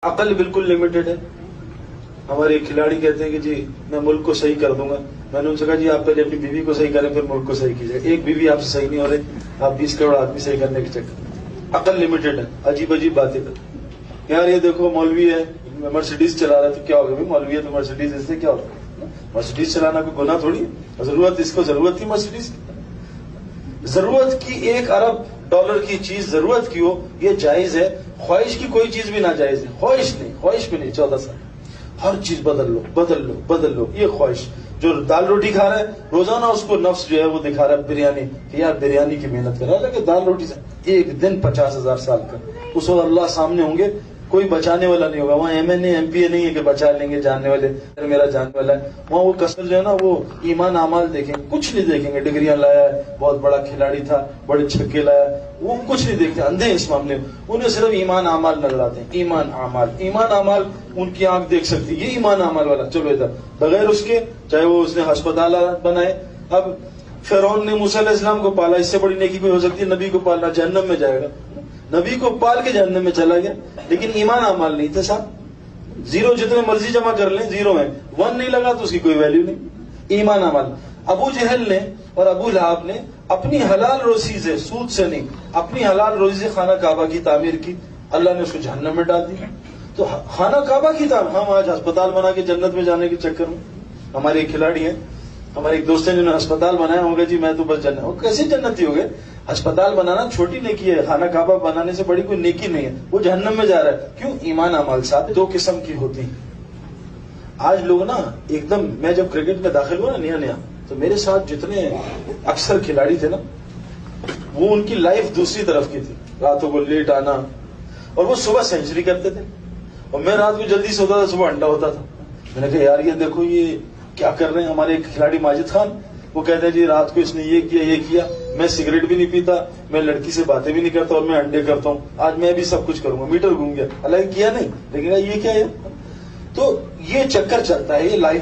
अकल बिल्कुल लिमिटेड है। हमारे एक खिलाड़ी कहते हैं कि जी मैं मुल्क को सही कर दूंगा। मैंने उनसे कहा जी आप पहले अपनी बीवी को सही करें फिर मुल्क को सही कीजिए। एक बीवी आपसे सही नहीं हो रही, आप 20 करोड़ आदमी सही करने के चक्कर। अकल लिमिटेड है, अजीब अजीब बातें करते। यार ये देखो मौलवी है मर्सिडीज चला रहा है तो क्या होगा भाई, मौलवी है तो मर्सिडीज, इससे क्या होगा? मर्सिडीज चलाना कोई गुनाह थोड़ी है। जरूरत इसको जरूरत थी मर्सिडीज की, जरूरत की 1 अरब डॉलर की चीज जरूरत की हो ये जायज है। ख्वाहिश की कोई चीज भी ना जायज है। ख्वाहिश नहीं, ख्वाहिश भी नहीं। 14 साल हर चीज बदल लो बदल लो बदल लो। ये ख्वाहिश जो दाल रोटी खा रहा है रोजाना उसको नफ्स जो है वो दिखा रहा है बिरयानी कि यार बिरयानी की मेहनत कर रहा है, लेकिन दाल रोटी से एक दिन 50,000 साल का। उस वक्त अल्लाह सामने होंगे, कोई बचाने वाला नहीं होगा। वहाँ MNA MPA नहीं है कि बचा लेंगे जानने वाले, मेरा जानने वाला है। वहाँ वो कसर जो है ना वो ईमान अमाल देखेंगे, कुछ नहीं देखेंगे। डिग्रियां लाया है, बहुत बड़ा खिलाड़ी था, बड़े छक्के लाया, वो कुछ नहीं देखते, अंधे इस मामले में। उन्हें सिर्फ ईमान अमाल नजर आते हैं। ईमान अमाल उनकी आंख देख सकती है, ये ईमान अमाल वाला। चलो इधर बगैर उसके, चाहे वो उसने अस्पताल बनाए। अब फिरौन ने मूसा अलैहिस्सलाम को पाला, इससे बड़ी नेकी कोई हो सकती है? नबी को पालना, जहन्नम में जाएगा। नबी को पाल के जहन्नम में चला गया, लेकिन ईमान अमाल नहीं थे साहब। 0 जितने मर्जी जमा कर लें 0 है, 1 नहीं लगा तो उसकी कोई वैल्यू नहीं। ईमान अमाल। अबू जहल ने और अबू लहाब ने अपनी हलाल रोजी से, सूद से नहीं, अपनी हलाल रोजी से खाना काबा की तामीर की। अल्लाह ने उसको जहन्नम में डाल दिया। तो खाना काबा की तामीर, हम आज अस्पताल बना के जन्नत में जाने के चक्कर में। हमारे एक खिलाड़ी हैं, हमारे एक दोस्त हैं जिन्होंने अस्पताल बनाया होगा, जी मैं तो बस जन्नत। वो कैसे जन्नती हो गए? अस्पताल बनाना छोटी नेकी है, खाना काबा बनाने से बड़ी कोई नेकी नहीं है। वो जहन्नम में जा रहा है, क्यों? ईमान अमाल साथ 2 किस्म की होती है। आज लोग ना एकदम, मैं जब क्रिकेट में दाखिल हुआ ना नया तो मेरे साथ जितने अक्सर खिलाड़ी थे ना, वो उनकी लाइफ दूसरी तरफ की थी। रातों को लेट आना, और वो सुबह सेंचुरी करते थे और मैं रात को जल्दी सोता था, सुबह अंडा होता था। मैंने कहा यार ये देखो ये क्या कर रहे हैं। हमारे एक खिलाड़ी माजिद खान, वो कहते हैं जी रात को इसने ये किया, मैं सिगरेट भी नहीं पीता, मैं लड़की से बातें भी नहीं करता और मैं अंडे करता हूँ, आज मैं भी सब कुछ करूंगा। मीटर घूम गया, हालांकि किया नहीं, लेकिन ये क्या है? तो ये चक्कर चलता है, ये लाइफ